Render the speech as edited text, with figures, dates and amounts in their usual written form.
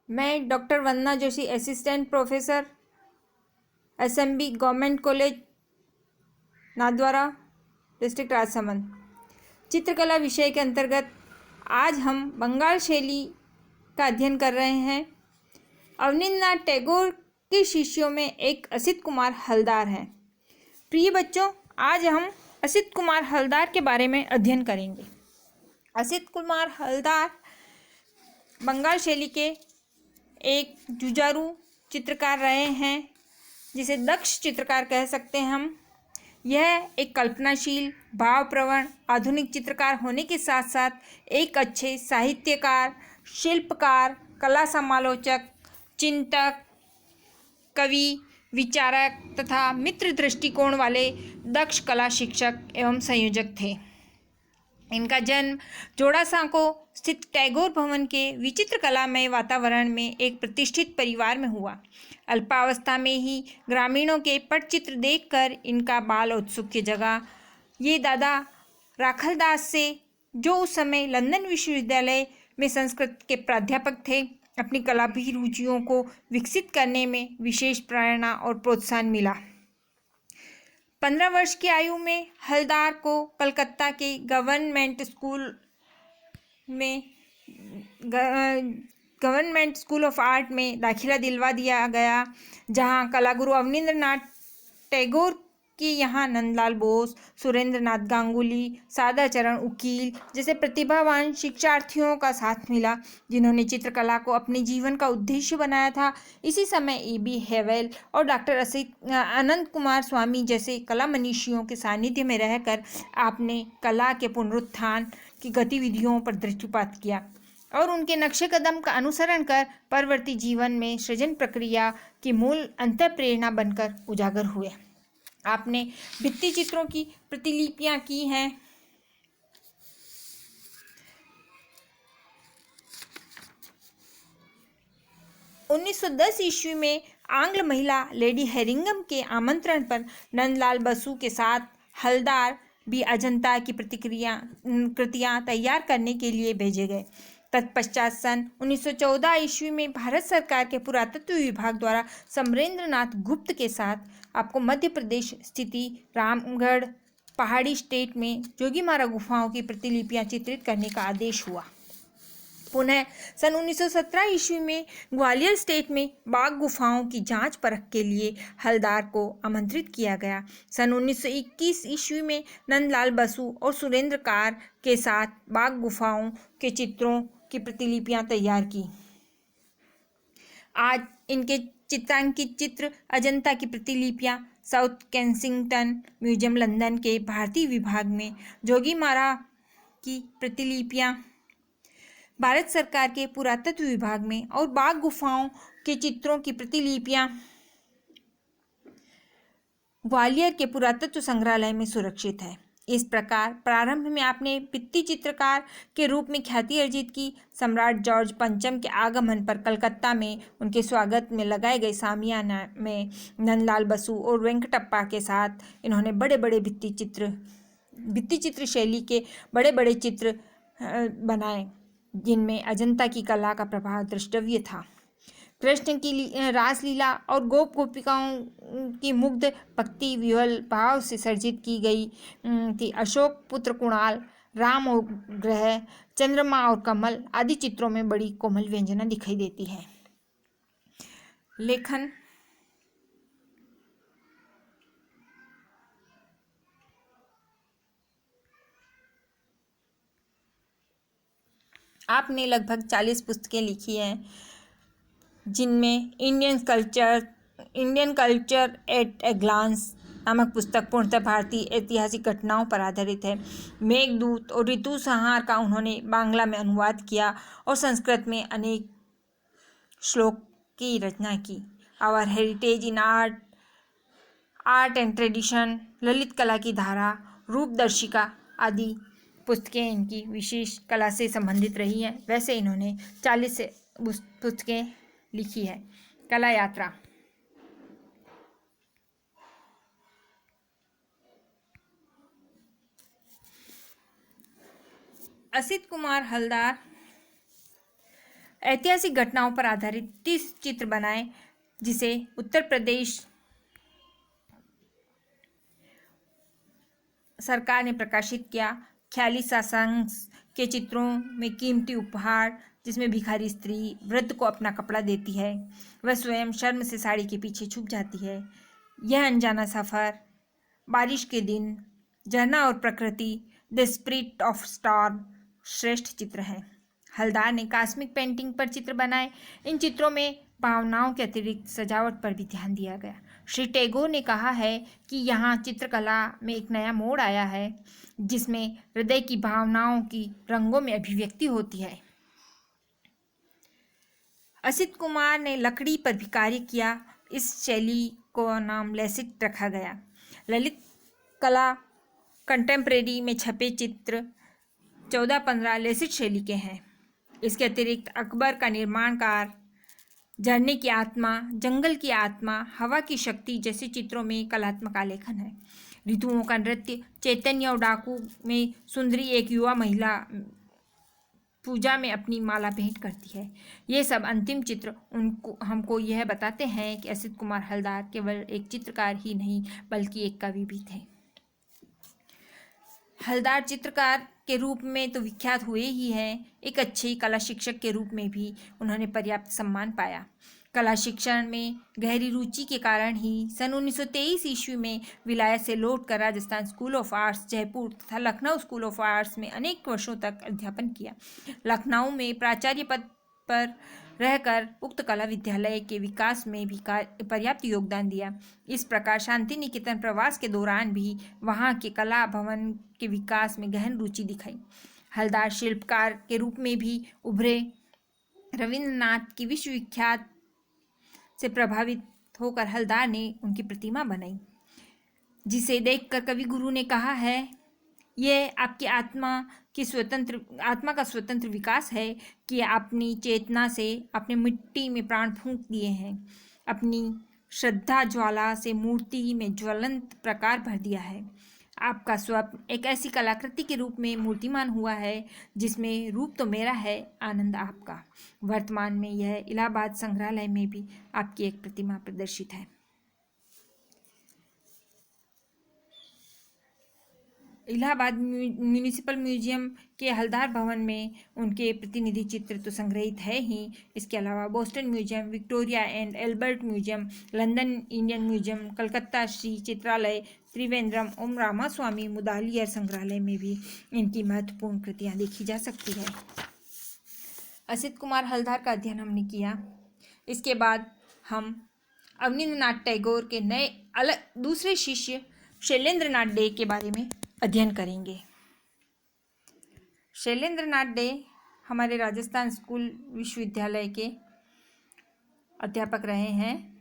मैं doctor Vandana Joshi, assistant professor, SMB government college Nathdwara, district Rajsamand. चित्रकला विषय के अंतर्गत आज हम बंगाल शैली का अध्ययन कर रहे हैं। अवनींद्रनाथ टैगोर के शिष्यों में एक असित कुमार हलदार हैं। प्रिय बच्चों, आज हम असित कुमार हलदार के बारे में अध्ययन करेंगे। असित कुमार हलदार बंगाल शैली के एक जुझारू चित्रकार रहे हैं, जिसे दक्ष चित्रकार कह सकते हैं हम। यह एक कल्पनाशील, भावप्रवण, आधुनिक चित्रकार होने के साथ साथ एक अच्छे साहित्यकार, शिल्पकार, कला समालोचक, चिंतक, कवि, विचारक तथा मित्र दृष्टिकोण वाले दक्ष कला शिक्षक एवं संयोजक थे। इनका जन्म जोड़ासांको स्थित टैगोर भवन के विचित्र कलामय वातावरण में एक प्रतिष्ठित परिवार में हुआ। अल्पावस्था में ही ग्रामीणों के पटचित्र देखकर इनका बाल औत्सुक्य जगा। ये दादा राखलदास से, जो उस समय लंदन विश्वविद्यालय में संस्कृत के प्राध्यापक थे, अपनी कलाभिरुचियों को विकसित करने में विशेष प्रेरणा और प्रोत्साहन मिला। 15 वर्ष की आयु में हलदार को कलकत्ता के गवर्नमेंट स्कूल ऑफ आर्ट में दाखिला दिलवा दिया गया, जहां कलागुरु अवनींद्रनाथ टैगोर की यहाँ नंदलाल बोस, सुरेंद्रनाथ गांगुली, सादाचरण उकील जैसे प्रतिभावान शिक्षार्थियों का साथ मिला, जिन्होंने चित्रकला को अपने जीवन का उद्देश्य बनाया था। इसी समय E.B. हेवेल और डॉक्टर अनंत कुमार स्वामी जैसे कला मनीषियों के सानिध्य में रहकर आपने कला के पुनरुत्थान की गतिविधियों पर दृष्टिपात किया और उनके नक्शे कदम का अनुसरण कर परवर्ती जीवन में सृजन प्रक्रिया की मूल अंतःप्रेरणा बनकर उजागर हुए। आपने भित्ति चित्रों की प्रतिलिपियां की हैं। उन्नीस ईस्वी में आंग्ल महिला लेडी हेरिंगम के आमंत्रण पर नंदलाल बसु के साथ हलदार भी अजंता की कृतियां तैयार करने के लिए भेजे गए। तत्पश्चात सन 1914 ईस्वी में भारत सरकार के पुरातत्व विभाग द्वारा समरेंद्रनाथ गुप्त के साथ आपको मध्य प्रदेश स्थिति रामगढ़ पहाड़ी स्टेट में जोगीमारा गुफाओं की प्रतिलिपियां चित्रित करने का आदेश हुआ। पुनः सन 1917 ईस्वी में ग्वालियर स्टेट में बाघ गुफाओं की जांच परख के लिए हलदार को आमंत्रित किया गया। सन 1921 ईस्वी में नंदलाल बसु और सुरेंद्र कार के साथ बाघ गुफाओं के चित्रों की प्रतिलिपियां तैयार की। आज इनके चित्रांकित चित्र अजंता की प्रतिलिपियां साउथ केंसिंगटन म्यूजियम लंदन के भारतीय विभाग में, जोगीमारा की प्रतिलिपियां भारत सरकार के पुरातत्व विभाग में और बाघ गुफाओं के चित्रों की प्रतिलिपियां ग्वालियर के पुरातत्व संग्रहालय में सुरक्षित है। इस प्रकार प्रारंभ में आपने भित्ति चित्रकार के रूप में ख्याति अर्जित की। सम्राट जॉर्ज पंचम के आगमन पर कलकत्ता में उनके स्वागत में लगाए गए सामियाना में नंदलाल बसु और वेंकटप्पा के साथ इन्होंने बड़े बड़े भित्ति चित्र शैली के बड़े बड़े चित्र बनाए, जिनमें अजंता की कला का प्रभाव द्रष्टव्य था। कृष्ण की रासलीला और गोप गोपिकाओं की मुग्ध भक्ति विह्वल भाव से सर्जित की गई थी। अशोक पुत्र कुणाल, राम और ग्रह, चंद्रमा और कमल आदि चित्रों में बड़ी कोमल व्यंजना दिखाई देती है। लेखन आपने लगभग 40 पुस्तकें लिखी हैं, जिनमें Indian culture at a glance नामक पुस्तक पूर्णतः भारतीय ऐतिहासिक घटनाओं पर आधारित है। मेघदूत और ऋतु संहार का उन्होंने बांग्ला में अनुवाद किया और संस्कृत में अनेक श्लोक की रचना की। Our heritage in art and tradition, ललित कला की धारा, रूपदर्शिका आदि पुस्तकें इनकी विशेष कला से संबंधित रही हैं। वैसे इन्होंने 40 से पुस्तकें लिखी है। कला यात्रा असित कुमार हलदार ऐतिहासिक घटनाओं पर आधारित 30 चित्र बनाए जिसे उत्तर प्रदेश सरकार ने प्रकाशित किया। ख्याली सासांश के चित्रों में कीमती उपहार, जिसमें भिखारी स्त्री वृद्ध को अपना कपड़ा देती है, वह स्वयं शर्म से साड़ी के पीछे छुप जाती है। यह अनजाना सफर, बारिश के दिन, झरना और प्रकृति, द स्पिरिट ऑफ स्टॉर्म श्रेष्ठ चित्र हैं। हलदार ने कॉस्मिक पेंटिंग पर चित्र बनाए। इन चित्रों में भावनाओं के अतिरिक्त सजावट पर भी ध्यान दिया गया। श्री टैगोर ने कहा है कि यहाँ चित्रकला में एक नया मोड़ आया है, जिसमें हृदय की भावनाओं की रंगों में अभिव्यक्ति होती है। असित कुमार ने लकड़ी पर भी कार्य किया। इस शैली को नाम लेसिट रखा गया। ललित कला कंटेम्प्रेरी में छपे चित्र 14-15 लेसिट शैली के हैं। इसके अतिरिक्त अकबर का निर्माण कार्य, झरने की आत्मा, जंगल की आत्मा, हवा की शक्ति जैसे चित्रों में कलात्मक आलेखन है। ऋतुओं का नृत्य, चैतन्य और डाकू में सुंदरी एक युवा महिला पूजा में अपनी माला भेंट करती है। ये सब अंतिम चित्र हमको यह बताते हैं कि असित कुमार हलदार केवल एक चित्रकार ही नहीं बल्कि एक कवि भी थे। हलदार चित्रकार के रूप में तो विख्यात हुए ही हैं, एक अच्छे कला शिक्षक के रूप में भी उन्होंने पर्याप्त सम्मान पाया। कला शिक्षण में गहरी रुचि के कारण ही सन 1923 ईस्वी में विलायत से लौटकर Rajasthan school of arts Jaipur तथा लखनऊ स्कूल ऑफ आर्ट्स में अनेक वर्षों तक अध्यापन किया। लखनऊ में प्राचार्य पद पर रहकर उक्त कला विद्यालय के विकास में भी पर्याप्त योगदान दिया। इस प्रकार शांति निकेतन प्रवास के दौरान भी वहाँ के कला भवन के विकास में गहन रुचि दिखाई। हलदार शिल्पकार के रूप में भी उभरे। रविंद्रनाथ की विश्वविख्यात से प्रभावित होकर हलदार ने उनकी प्रतिमा बनाई, जिसे देखकर कवि गुरु ने कहा है, यह आपकी आत्मा का स्वतंत्र विकास है कि अपनी चेतना से आपने मिट्टी में प्राण फूंक दिए हैं, अपनी श्रद्धा ज्वाला से मूर्ति में ज्वलंत प्रकार भर दिया है। आपका स्वप्न एक ऐसी कलाकृति के रूप में मूर्तिमान हुआ है जिसमें रूप तो मेरा है, आनंद आपका। वर्तमान में यह इलाहाबाद संग्रहालय में भी आपकी एक प्रतिमा प्रदर्शित है। इलाहाबाद म्यूनिसिपल म्यूजियम के हलदार भवन में उनके प्रतिनिधि चित्र तो संग्रहित है ही। इसके अलावा Boston museum, Victoria and Albert museum, London Indian museum, Calcutta Shri Chitralaya, Trivandrum Om Ramaswamy Mudaliar संग्रहालय में भी इनकी महत्वपूर्ण कृतियाँ देखी जा सकती है। असित कुमार हलदार का अध्ययन हमने किया। इसके बाद हम अवनींद्रनाथ टैगोर के नए अलग दूसरे शिष्य शैलेंद्रनाथ डे के बारे में अध्ययन करेंगे। शैलेंद्रनाथ डे हमारे राजस्थान स्कूल विश्वविद्यालय के अध्यापक रहे हैं।